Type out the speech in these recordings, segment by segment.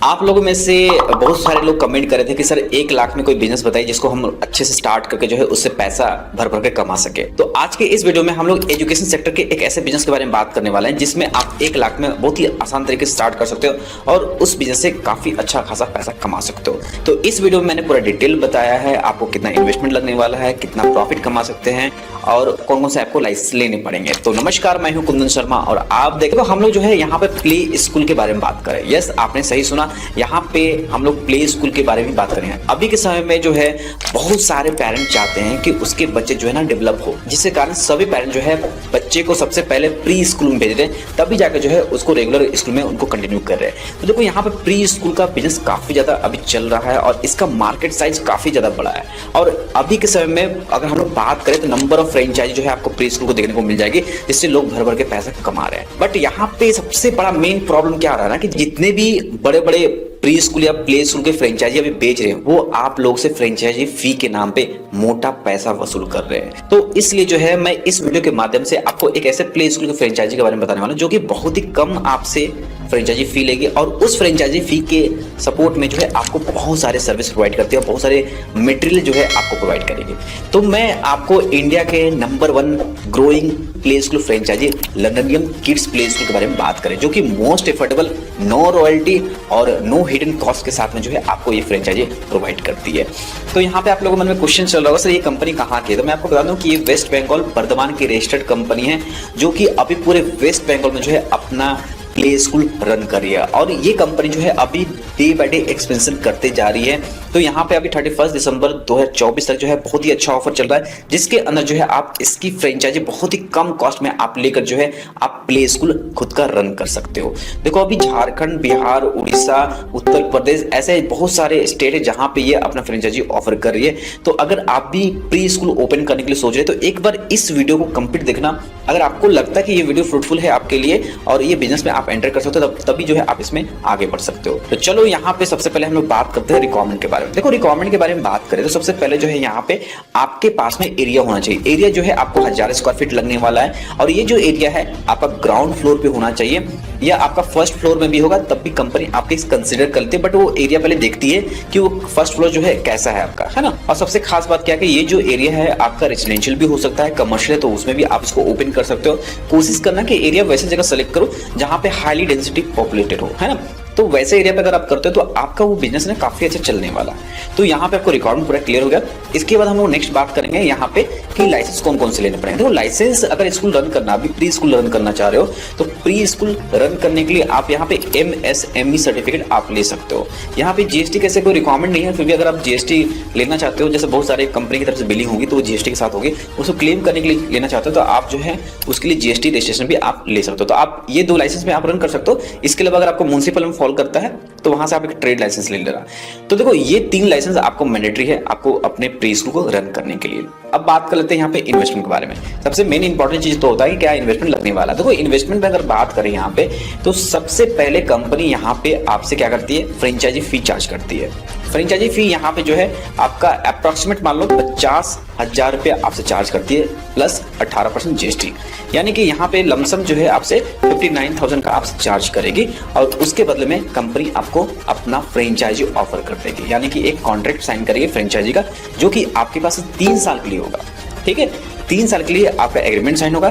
आप लोगों में से बहुत सारे लोग कमेंट कर रहे थे कि सर 1 लाख में कोई बिजनेस बताइए जिसको हम अच्छे से स्टार्ट करके जो है उससे पैसा भर भर के कमा सके। तो आज के इस वीडियो में हम लोग एजुकेशन सेक्टर के एक ऐसे बिजनेस के बारे में बात करने वाले हैं जिसमें आप 1 लाख में बहुत ही आसान तरीके से स्टार्ट कर सकते हो और उस बिजनेस से काफी अच्छा खासा पैसा कमा सकते हो। तो इस वीडियो में मैंने पूरा डिटेल बताया है, आपको कितना इन्वेस्टमेंट लगने वाला है, कितना प्रॉफिट कमा सकते हैं और कौन कौन से आपको लाइसेंस लेने पड़ेंगे। तो नमस्कार, मैं हूं कुंदन शर्मा और आप देखें तो हम लोग जो है यहाँ पे प्ले स्कूल के बारे में बात करें। यस, आपने सही सुना, यहाँ पे हम लोग प्ले स्कूल के बारे में बात कर रहे हैं। अभी के समय में जो है बहुत सारे पेरेंट चाहते हैं कि उसके बच्चे जो है ना डेवलप हो, जिसके कारण सभी पेरेंट जो है बच्चे को सबसे पहले प्री स्कूल में भेज रहे हैं, तभी जाकर जो है उसको रेगुलर स्कूल में उनको कंटिन्यू कर रहे हैं। तो देखो यहाँ पे प्री स्कूल का बिजनेस काफी ज्यादा अभी चल रहा है और इसका मार्केट साइज काफी ज्यादा बड़ा है। और अभी के समय में अगर हम लोग बात करें तो नंबर ऑफ फ्रेंचाइजी जो है आपको प्री स्कूल को देखने को मिल जाएगी, जिससे लोग भर भर के पैसा कमा रहे हैं। बट यहाँ पे सबसे बड़ा मेन प्रॉब्लम क्या आ रहा है ना कि जितने भी बड़े बड़े प्री स्कूल या प्ले स्कूल के फ्रेंचाइजी अभी बेच रहे हैं वो आप लोग से फ्रेंचाइजी फी के नाम पे मोटा पैसा वसूल कर रहे हैं। तो इसलिए जो है मैं इस वीडियो के माध्यम से आपको एक ऐसे प्ले स्कूल के फ्रेंचाइजी के बारे में बताने वाला हूं जो कि बहुत ही कम आपसे फ्रेंचाइजी फी लेगी और उस फ्रेंचाइजी फी के सपोर्ट में जो है आपको बहुत सारे सर्विस प्रोवाइड करती है और बहुत सारे मटेरियल जो है आपको प्रोवाइड करेगी। तो मैं आपको इंडिया के number 1 growing play school franchise Londonium kids play school के बारे में बात करें, जो कि मोस्ट एफोर्डेबल, नो रॉयल्टी और नो हिडन कॉस्ट के साथ में जो है आपको ये फ्रेंचाइजी प्रोवाइड करती है। तो यहाँ पे आप लोगों के मन में क्वेश्चन चल रहा होगा सर ये कंपनी कहाँ की है। तो मैं आपको बता दूं कि ये वेस्ट बंगाल बर्धमान की रजिस्टर्ड कंपनी है जो कि अभी पूरे वेस्ट बंगाल में जो है अपना प्ले स्कूल रन कर रही है और ये कंपनी जो है अभी डे बाय डे एक्सपेंशन करते जा रही है। तो यहाँ पे अभी 31 दिसंबर 2024 तक जो है बहुत ही अच्छा ऑफर चल रहा है, जिसके अंदर जो है आप इसकी फ्रेंचाइजी बहुत ही कम कॉस्ट में आप लेकर जो है आप प्ले स्कूल खुद का रन कर सकते हो। देखो अभी झारखंड, बिहार, उड़ीसा, उत्तर प्रदेश ऐसे बहुत सारे स्टेट है जहाँ पे ये अपना फ्रेंचाइजी ऑफर कर रही है। तो अगर आप भी प्री स्कूल ओपन करने के लिए सोच रहे हैं तो एक बार इस वीडियो को कंप्लीट देखना। अगर आपको लगता है कि ये वीडियो फ्रूटफुल है आपके लिए और ये बिजनेस में आप एंटर कर सकते हो तभी जो है आप इसमें आगे बढ़ सकते हो। तो चलो यहाँ पे सबसे पहले हम लोग बात करते हैं रिक्वायरमेंट के बारे में। देखो रिक्वायरमेंट के बारे में बात करें तो सबसे पहले जो है यहाँ पे आपके पास में एरिया होना चाहिए। एरिया जो है आपको 1000 स्क्वायर फीट लगने वाला है और ये जो एरिया है आपका ग्राउंड फ्लोर पे होना चाहिए या आपका फर्स्ट फ्लोर में भी होगा तब भी कंपनी आपके कंसिडर करती है। बट वो एरिया पहले देखती है कि वो फर्स्ट फ्लोर जो है कैसा है आपका, है ना। और सबसे खास बात क्या है कि ये जो एरिया है आपका रेजिडेंशियल भी हो सकता है, कमर्शियल है, तो उसमें भी आप इसको ओपन कर सकते हो। कोशिश करना कि एरिया वैसे जगह सेलेक्ट करो जहां पे हाईली डेंसिटी पॉपुलेटेड हो, है ना। तो वैसे एरिया पे अगर आप करते हो तो आपका वो बिजनेस ना काफी अच्छा चलने वाला है। तो यहाँ पे आपको रिक्वायरमेंट पूरा क्लियर हो गया। इसके बाद हम लोग नेक्स्ट बात करेंगे यहाँ पे कि लाइसेंस कौन कौन से लेने पड़ेंगे। देखो लाइसेंस अगर स्कूल रन करना, अभी प्री स्कूल रन करना चाह रहे हो तो प्री स्कूल रन करने के लिए आप यहाँ पे MSME सर्टिफिकेट आप ले सकते हो। यहाँ पे GST कैसे कोई रिक्वायरमेंट नहीं है, फिर भी अगर आप GST लेना चाहते हो, जैसे बहुत सारे कंपनी की तरफ से बिलिंग होगी तो वो GST के साथ होगी, उसको क्लेम करने के लिए लेना चाहते हो तो आप जो है उसके लिए GST रजिस्ट्रेशन भी आप ले सकते हो। तो आप ये 2 लाइसेंस में आप रन कर सकते हो। इसके अलावा अगर आपको म्युनिसिपल में फॉल करता है तो वहां से आप एक ट्रेड लाइसेंस ले लेना। तो देखो ये 3 लाइसेंस आपको मैंडेटरी है आपको अपने प्री स्कूल को रन करने के लिए। अब बात कर लेते हैं यहाँ पे इन्वेस्टमेंट के बारे में। सबसे मेन इंपॉर्टेंट चीज तो होता है कि क्या इन्वेस्टमेंट लगने वाला है। देखो इन्वेस्टमेंट में अगर बात करें यहाँ पे तो सबसे पहले कंपनी यहाँ पे आपसे क्या करती है, फ्रेंचाइजी फी चार्ज करती है। फ्रेंचाइजी फी यहाँ पे जो है आपका अप्रोक्सीमेट मान लो 50,000 रुपये आपसे चार्ज करती है प्लस 18% GST, यानी कि यहाँ पे लमसम जो है आपसे 59,000 का आपसे चार्ज करेगी और उसके बदले में कंपनी आपको अपना फ्रेंचाइजी ऑफर कर देगी, यानी कि एक कॉन्ट्रैक्ट साइन करेगी फ्रेंचाइजी का जो कि आपके पास 3 साल के लिए होगा। ठीक है, 3 साल के लिए आपका एग्रीमेंट साइन होगा।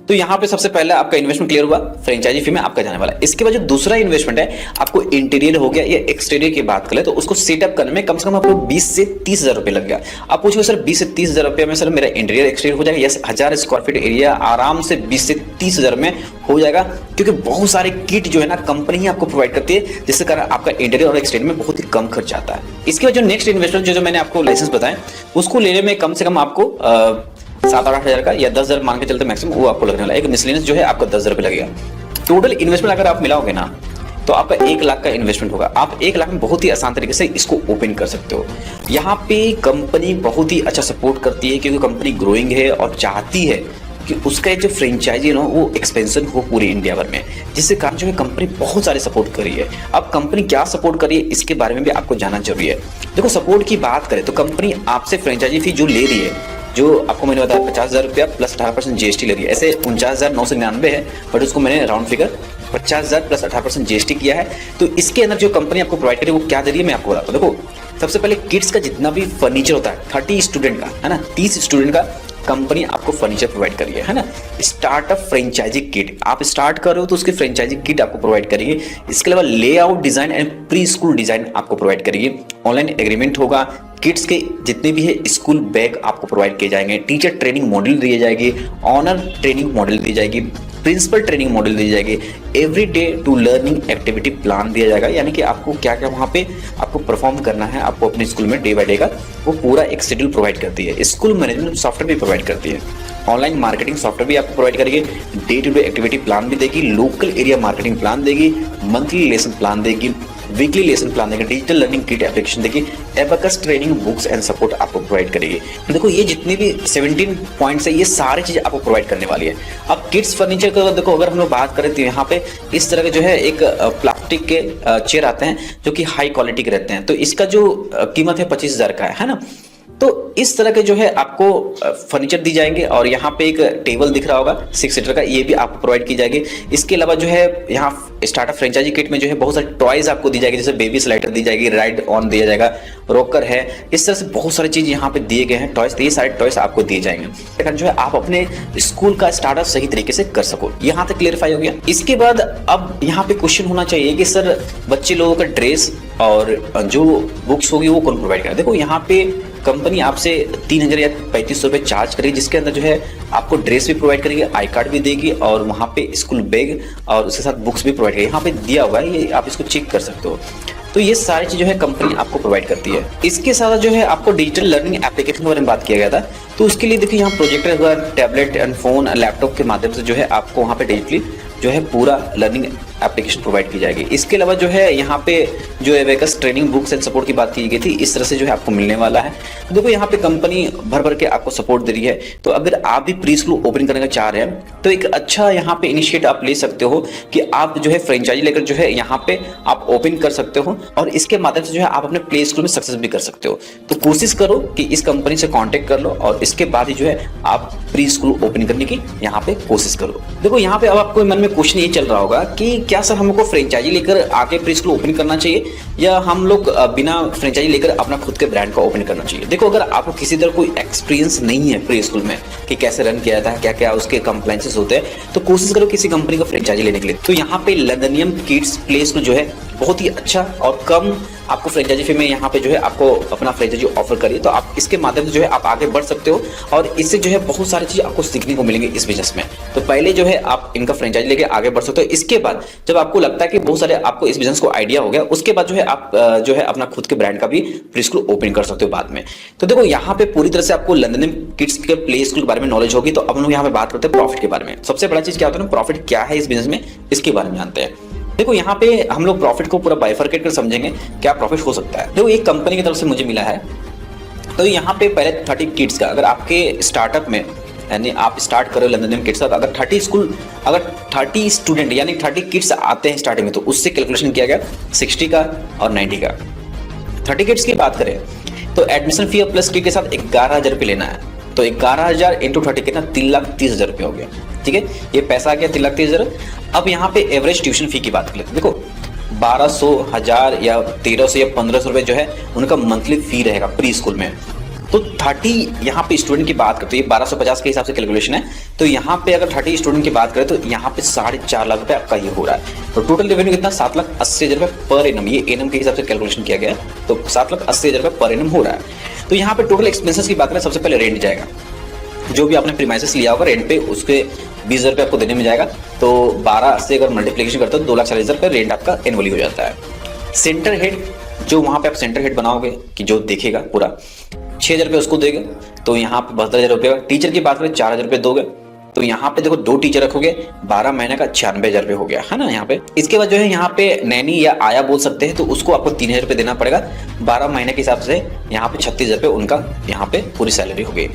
तो यहाँ पे सबसे पहले आपका इन्वेस्टमेंट क्लियर हुआ, फ्रेंचाइजी फी में आपका जाने वाला है। इसके बाद जो दूसरा इन्वेस्टमेंट है आपको इंटीरियर हो गया या एक्सटीरियर की बात करें तो उसको सेटअप करने में कम से कम आपको 20 से 30,000 रुपये लग गया। आप पूछोगे सर 20 से 30,000 रुपये में सर मेरा इंटीरियर एक्सटीरियर हो जाएगा? यस, 1000 स्क्वायर फीट एरिया आराम से 20 से 30,000 में हो जाएगा, क्योंकि बहुत सारे किट जो है ना कंपनी ही आपको प्रोवाइड करती है, जिससे कारण आपका इंटीरियर और एक्सटीरियर में बहुत ही कम खर्च आता है। इसके बाद जो नेक्स्ट इन्वेस्टमेंट जो मैंने आपको लाइसेंस बताया उसको लेने में कम से कम आपको 7-8 हज़ार का या 10,000 मान के चलते मैक्सिमम वो आपको लगने वाला है। एक मिसलेनियस जो है आपका 10,000 रुपये लगेगा। टोटल इन्वेस्टमेंट अगर आप मिलाओगे ना तो आपका 1 लाख का इन्वेस्टमेंट होगा। आप 1 लाख में बहुत ही आसान तरीके से इसको ओपन कर सकते हो। यहाँ पे कंपनी बहुत ही अच्छा सपोर्ट करती है क्योंकि कंपनी ग्रोइंग है और चाहती है कि उसका जो फ्रेंचाइजी है ना वो एक्सपेंशन हो पूरे इंडिया भर में, जिससे कारण जो है कंपनी बहुत सारे सपोर्ट कर रही है। अब कंपनी क्या सपोर्ट कर रही है इसके बारे में भी आपको जानना जरूरी है। देखो सपोर्ट की बात करें तो कंपनी आपसे फ्रेंचाइजी फी जो ले रही है, जो आपको मैंने बताया 50,000 रुपया प्लस 18% GST ले रही है, ऐसे 49,999 है बट उसको मैंने राउंड फिगर 50,000 प्लस 18% जीएसटी किया है। तो इसके अंदर जो कंपनी आपको प्रोवाइड करी वो क्या दे रही है मैं आपको बताता हूँ। देखो सबसे पहले किड्स का जितना भी फर्नीचर होता है 30 स्टूडेंट का है ना, 30 स्टूडेंट का कंपनी आपको फर्नीचर प्रोवाइड करी है ना। स्टार्टअप फ्रेंचाइजी किट, आप स्टार्ट कर रहे हो तो उसकी फ्रेंचाइजी किट आपको प्रोवाइड करेगी। इसके अलावा layout design and pre school design आपको प्रोवाइड करेगी। ऑनलाइन एग्रीमेंट होगा। किड्स के जितने भी है स्कूल बैग आपको प्रोवाइड किए जाएंगे। टीचर ट्रेनिंग मॉडल दिए जाएगी। ऑनर ट्रेनिंग मॉडल दी जाएगी। प्रिंसिपल ट्रेनिंग मॉडल दी जाएगी। Every day to learning activity plan दिया जाएगा, यानी कि आपको क्या क्या वहाँ पे आपको परफॉर्म करना है आपको अपने स्कूल में डे बाय डे का वो पूरा एक शेड्यूल प्रोवाइड करती है। स्कूल मैनेजमेंट सॉफ्टवेयर भी प्रोवाइड करती है। ऑनलाइन मार्केटिंग सॉफ्टवेयर भी आपको प्रोवाइड करेगी। Day to day activity plan भी देगी। लोकल एरिया मार्केटिंग प्लान देगी। मंथली लेसन प्लान देगी। वीकली लेसन प्लान देगी। डिजिटल लर्निंग किट एप्लीकेशन देगी। Abacus training books and support आपको प्रोवाइड करेगी। देखो ये जितने भी 17 पॉइंट्स है ये सारी चीजें आपको प्रोवाइड करने वाली है। अब किड्स फर्नीचर का देखो अगर हम लोग बात करें तो यहाँ पे इस तरह के जो है एक प्लास्टिक के चेयर आते हैं जो कि हाई क्वालिटी के रहते हैं। तो इसका जो कीमत है 25,000 का है ना। तो इस तरह के जो है आपको फर्नीचर दी जाएंगे। और यहाँ पे एक टेबल दिख रहा होगा 6 सीटर का, ये भी आपको प्रोवाइड की जाएगी। इसके अलावा जो है यहाँ स्टार्टअप फ्रेंचाइजी किट में जो है बहुत सारे टॉयज आपको दी जाएगी, जैसे बेबी स्लाइडर दी जाएगी, राइड ऑन दिया जाएगा, रॉकर है, इस तरह से बहुत सारी चीज यहाँ पे दिए गए हैं टॉयज। तो ये सारे टॉयज आपको दिए जाएंगे लेकिन जो है आप अपने स्कूल का स्टार्टअप सही तरीके से कर सको। यहाँ तक क्लियरफाई हो गया। इसके बाद अब यहाँ पे क्वेश्चन होना चाहिए कि सर बच्चे लोगों का ड्रेस और जो बुक्स होगी वो कौन प्रोवाइड करेगा। देखो यहाँ पे कंपनी आपसे 3,000 या 3,500 रुपये चार्ज करेगी, जिसके अंदर जो है आपको ड्रेस भी प्रोवाइड करेगी, आई कार्ड भी देगी और वहाँ पे स्कूल बैग और उसके साथ बुक्स भी प्रोवाइड करेगी। यहाँ पे दिया हुआ है, ये आप इसको चेक कर सकते हो। तो ये सारी चीजें है कंपनी आपको प्रोवाइड करती है। इसके साथ जो है आपको डिजिटल लर्निंग एप्लीकेशन के बारे में बात किया गया था। तो उसके लिए देखिए यहाँ प्रोजेक्टर हुआ, टैबलेट एंड फोन लैपटॉप के माध्यम से जो है आपको वहाँ पे डिजिटली जो है पूरा लर्निंग एप्लीकेशन प्रोवाइड की जाएगी। इसके अलावा जो है यहाँ पे जो abacus training books and support की बात की गई थी, इस तरह से जो है आपको मिलने वाला है। तो देखो यहाँ पे कंपनी भर भर के आपको सपोर्ट दे रही है। तो अगर आप भी प्री स्कूल ओपन करने का चाह रहे हैं तो एक अच्छा यहाँ पे इनिशिएट आप ले सकते हो कि आप जो है फ्रेंचाइजी लेकर जो है यहाँ पे आप ओपन कर सकते हो और इसके माध्यम से जो है आप अपने प्ले स्कूल में सक्सेस भी कर सकते हो। तो कोशिश करो कि इस कंपनी से कॉन्टेक्ट कर लो और इसके बाद ही जो है आप प्री स्कूल ओपन करने की यहाँ पे कोशिश करो। देखो यहाँ पे अब आपको मन में क्वेश्चन ये चल रहा होगा कि क्या सर हमको फ्रेंचाइजी लेकर आगे प्री स्कूल ओपन करना चाहिए या हम लोग बिना फ्रेंचाइजी लेकर अपना खुद के ब्रांड का ओपन करना चाहिए। देखो अगर आपको किसी तरह कोई एक्सपीरियंस नहीं है प्री स्कूल में कि कैसे रन किया जाता है, क्या क्या उसके कंप्लायंसेस होते हैं, तो कोशिश करो किसी कंपनी का फ्रेंचाइजी लेने के लिए। तो यहाँ पे लंदनियम किड्स प्ले स्कूल जो है बहुत ही अच्छा और कम आपको फ्रेंचाइजी फी में यहाँ पे जो है आपको अपना फ्रेंचाइजी ऑफर करिए। तो आप इसके माध्यम से जो है आप आगे बढ़ सकते हो और इससे जो है बहुत सारी चीजें आपको सीखने को मिलेंगी इस बिजनेस में। तो पहले जो है आप इनका फ्रेंचाइजी लेके आगे बढ़ सकते हो। इसके बाद जब आपको लगता है कि बहुत सारे आपको इस बिजनेस को आइडिया हो गया, उसके बाद जो है आप जो है अपना खुद के ब्रांड का भी प्री स्कूल ओपन कर सकते हो बाद में। तो देखो यहाँ पे पूरी तरह से आपको लंदनियम किड्स के प्ले स्कूल के बारे में नॉलेज होगी। तो अब हम लोग यहाँ पे बात करते हैं प्रॉफिट के बारे में। सबसे बड़ा चीज क्या होता है ना, प्रॉफिट क्या है इस बिजनेस में, इसके बारे में जानते हैं। देखो यहाँ पे हम लोग प्रॉफिट को पूरा बाइफरकेट कर समझेंगे क्या प्रॉफिट हो सकता है। देखो एक कंपनी की तरफ से मुझे मिला है। तो यहाँ पे पहले 30 किड्स का, अगर आपके स्टार्टअप में यानी आप स्टार्ट करो लंदनियम किड्स का, अगर 30 स्टूडेंट यानी 30 किड्स आते हैं स्टार्टिंग में, तो उससे कैलकुलेशन किया गया 60 का और 90 का। 30 किड्स की बात करें तो एडमिशन फी और प्लस किट के साथ 11,000 रुपये लेना है। तो 11,000 इंटू 30 कितना 3,30,000 रुपये हो गया। ठीक है, ये पैसा आ गया 3,30,000। अब यहाँ पे एवरेज ट्यूशन फी की बात कर लेते हैं। देखो 1,200, 1,000 या 1,300 या 1,500 रुपये जो है उनका मंथली फी रहेगा प्री स्कूल में। तो 30 यहाँ पे स्टूडेंट की बात करते हैं, 1250 के हिसाब से कैलकुलेशन है। तो यहाँ पे अगर 30 स्टूडेंट की बात करें तो यहाँ पे 4.5 लाख रुपए आपका ये हो रहा है। तो टोटल रेवेन्यू कितना 7,80,000 रुपए पर एनम, ये एनम के हिसाब से कैलकुलेशन किया गया है। तो 7,80,000 रुपए पर एनम हो रहा है। तो यहाँ पे टोटल एक्सपेंसेस की बात करें, सबसे पहले रेंट जाएगा। जो भी आपने प्रीमाइसेस लिया होगा रेंट पे उसके 20,000 रुपये आपको देने में जाएगा। तो 12 से अगर मल्टीप्लिकेशन करते हो तो 2,40,000 रुपये रेंट आपका एनुअली हो जाता है। सेंटर हेड, जो वहाँ पे आप सेंटर हेड बनाओगे कि जो देखेगा पूरा, 6,000 रुपये उसको देगा। तो यहाँ पे 72,000 रुपये। टीचर की बात करें 4,000 रुपये दोगे। तो यहाँ पे देखो 2 टीचर रखोगे, 12 महीने का 96,000 रुपये हो गया है ना यहाँ पे। इसके बाद जो है यहाँ पे नैनी या आया बोल सकते हैं, तो उसको आपको 3,000 रुपये देना पड़ेगा 12 महीने के हिसाब से। यहाँ पे 36,000 रुपये उनका यहाँ पे पूरी सैलरी हो गई।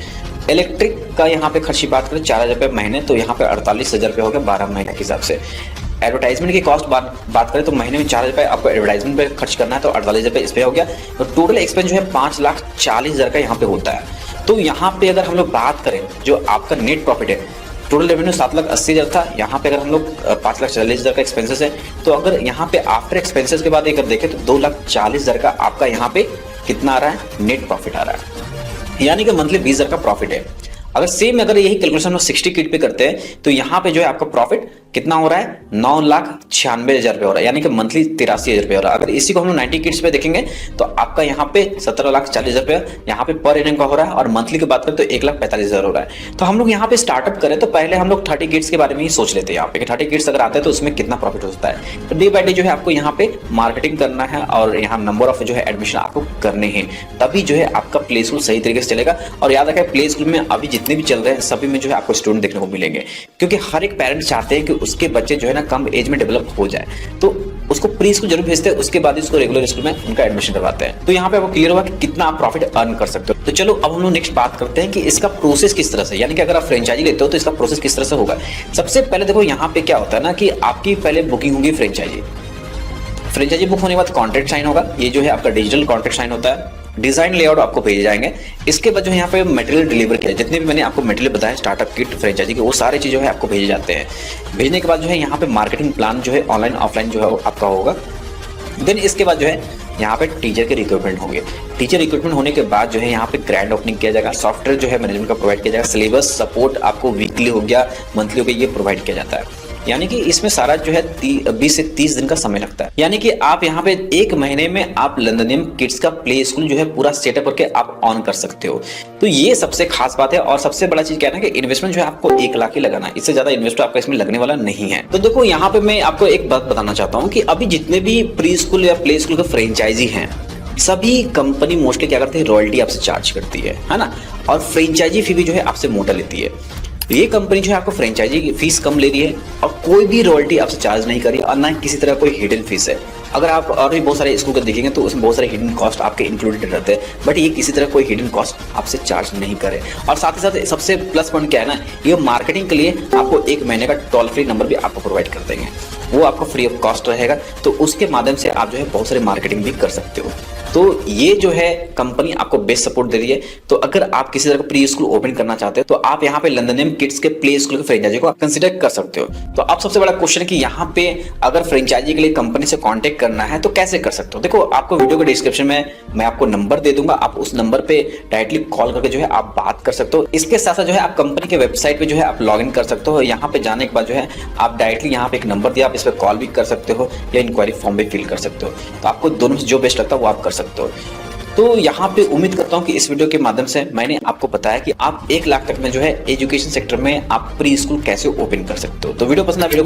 इलेक्ट्रिक का यहाँ पे खर्च की बात करें 4,000 रुपये महीने, तो यहाँ पे 48,000 रुपये हो गया 12 महीने के हिसाब से। एडवर्टाइजमेंट की कॉस्ट बात करें तो महीने में 4,000 रुपये आपको एडवर्टाइजमेंट पे खर्च करना है, तो 48,000 रुपये इस पे हो गया। तो टोटल एक्सपेंस जो है 5,40,000 का यहाँ पे होता है। तो यहाँ पे अगर हम लोग बात करें जो आपका नेट प्रॉफिट है टोटल रेवेन्यू 7,80,000 था। यहाँ पे अगर हम लोग 5,40,000 का एक्सपेंसेस है, तो अगर यहाँ पे आफ्टर एक्सपेंसेस के बाद अगर देखें तो 2,40,000 का आपका यहाँ पे कितना आ रहा है, नेट प्रॉफिट आ रहा है, यानी कि मंथली 20,000 का प्रॉफिट है। अगर सेम अगर यही कैलकुलेशन हम 60 किट पे करते हैं तो यहाँ पे जो है आपका प्रॉफिट कितना हो रहा है, 9,96,000 रुपये हो रहा है, यानी कि मंथली 83,000 रुपये हो रहा है। अगर इसी को हम लोग 90 किट्स पे देखेंगे तो आपका यहाँ पे 17,40,000 रुपये यहाँ पे पर एनम का हो रहा है, और मंथली की बात करें तो 1,45,000 हो रहा है। तो हम लोग यहाँ पे स्टार्टअप करें तो पहले हम लोग 30 किट्स के बारे में ही सोच लेते हैं यहाँ पे कि 30 किट्स अगर आते हैं तो उसमें कितना प्रॉफिट होता है। तो डे बाय डे जो है आपको यहाँ पे मार्केटिंग करना है और यहाँ नंबर ऑफ जो है एडमिशन आपको करने हैं, तभी जो है आपका प्ले स्कूल सही तरीके से चलेगा। और याद रखें प्ले स्कूल में अभी जितने भी चल रहे हैं सभी में जो है आपको स्टूडेंट देखने को मिलेंगे, क्योंकि हर एक पेरेंट चाहते हैं कि उसके बच्चे जो है ना कम एज में डेवलप हो जाए, तो उसको प्री स्कूल जरूर भेजते हैं, उसके बाद इसको रेगुलर स्कूल में उनका एडमिशन करवाते हैं। तो यहाँ पे आपको क्लियर हुआ कि कितना आप प्रॉफिट अर्न कर सकते हो। तो चलो अब हम लोग नेक्स्ट बात करते हैं कि इसका प्रोसेस किस तरह से, यानी कि अगर आप फ्रेंचाइजी लेते हो तो इसका प्रोसेस किस तरह से होगा। सबसे पहले देखो यहाँ पे क्या होता है ना कि आपकी पहले बुकिंग होगी फ्रेंचाइजी बुक होने के बाद कॉन्ट्रैक्ट साइन होगा, ये जो है आपका डिजिटल कॉन्ट्रैक्ट साइन होता है, डिजाइन लेआउट आपको भेजे जाएंगे। इसके बाद जो है यहाँ पे मटेरियल डिलीवर किया, जितने भी मैंने आपको मटेरियल बताया स्टार्टअप किट फ्रेंचाइजी के, वो सारे चीज़ जो है आपको भेजे जाते हैं। भेजने के बाद जो है यहाँ पे मार्केटिंग प्लान जो है ऑनलाइन ऑफलाइन जो है आपका होगा। देन इसके बाद जो है यहाँ पे टीचर के रिक्रूटमेंट होंगे। टीचर रिक्रूटमेंट होने के बाद जो है यहाँ पे ग्रैंड ओपनिंग किया जाएगा, सॉफ्टवेयर जो है मैनेजमेंट का प्रोवाइड किया जाएगा, सिलेबस सपोर्ट आपको वीकली हो गया, मंथली हो गया, ये प्रोवाइड किया जाता है। यानी कि इसमें सारा जो है 20 से 30 दिन का समय लगता है, यानी कि आप यहाँ पे 1 महीने में आप लंदनियम किड्स का प्ले स्कूल जो है पूरा सेटअप करके आप ऑन कर सकते हो। तो ये सबसे खास बात है। और सबसे बड़ा चीज क्या है ना कि इन्वेस्टमेंट जो है आपको 1 लाख ही लगाना है, इससे ज्यादा इन्वेस्ट आपका इसमें लगने वाला नहीं है। तो देखो यहाँ पे मैं आपको एक बात बताना चाहता हूँ कि अभी जितने भी प्री स्कूल या प्ले स्कूल के फ्रेंचाइजी हैं, सभी कंपनी मोस्टली क्या करती है, रॉयल्टी आपसे चार्ज करती है ना, और फ्रेंचाइजी फी भी जो है आपसे मोटा लेती है। तो ये कंपनी जो है आपको फ्रेंचाइजी की फीस कम ले रही है और कोई भी रॉयल्टी आपसे चार्ज नहीं कर रही, और ना किसी तरह कोई हिडन फीस है। अगर आप और भी बहुत सारे स्कूल को देखेंगे तो उसमें बहुत सारे हिडन कॉस्ट आपके इंक्लूडेड रहते हैं, बट ये किसी तरह कोई हिडन कॉस्ट आपसे चार्ज नहीं करे। और साथ ही साथ सबसे प्लस पॉइंट क्या है ना, ये मार्केटिंग के लिए आपको 1 महीने का टोल फ्री नंबर भी आपको प्रोवाइड कर देंगे, वो आपको फ्री ऑफ कॉस्ट रहेगा। तो उसके माध्यम से आप जो है बहुत सारे मार्केटिंग भी कर सकते हो। तो ये जो है कंपनी आपको बेस्ट सपोर्ट दे रही है। तो अगर आप किसी तरह का प्री स्कूल ओपन करना चाहते हो तो आप यहाँ पे लंदनियम किड्स के प्ले स्कूल के फ्रेंचाइजी को कंसीडर कर सकते हो। तो अब सबसे बड़ा क्वेश्चन है कि यहाँ पे अगर फ्रेंचाइजी के लिए कंपनी से कांटेक्ट करना है तो कैसे कर सकते हो। देखो आपको वीडियो के डिस्क्रिप्शन में मैं आपको नंबर दे दूंगा, आप उस नंबर पे डायरेक्टली कॉल करके जो है आप बात कर सकते हो। इसके साथ साथ जो है आप कंपनी के वेबसाइट पे जो है आप लॉग इन कर सकते हो। यहाँ पे जाने के बाद जो है आप डायरेक्टली यहाँ पे एक नंबर दिया, आप इस पर कॉल भी कर सकते हो या इंक्वायरी फॉर्म भी फिल कर सकते हो। तो आपको दोनों से जो बेस्ट लगता है वो आप कर सकते हो। तो यहाँ पे उम्मीद करता हूँ कि इस वीडियो के माध्यम से मैंने आपको बताया कि आप 1 लाख तक में जो है एजुकेशन सेक्टर में आप प्री स्कूल कैसे ओपन कर सकते हो। तो वीडियो पसंद है, वीडियो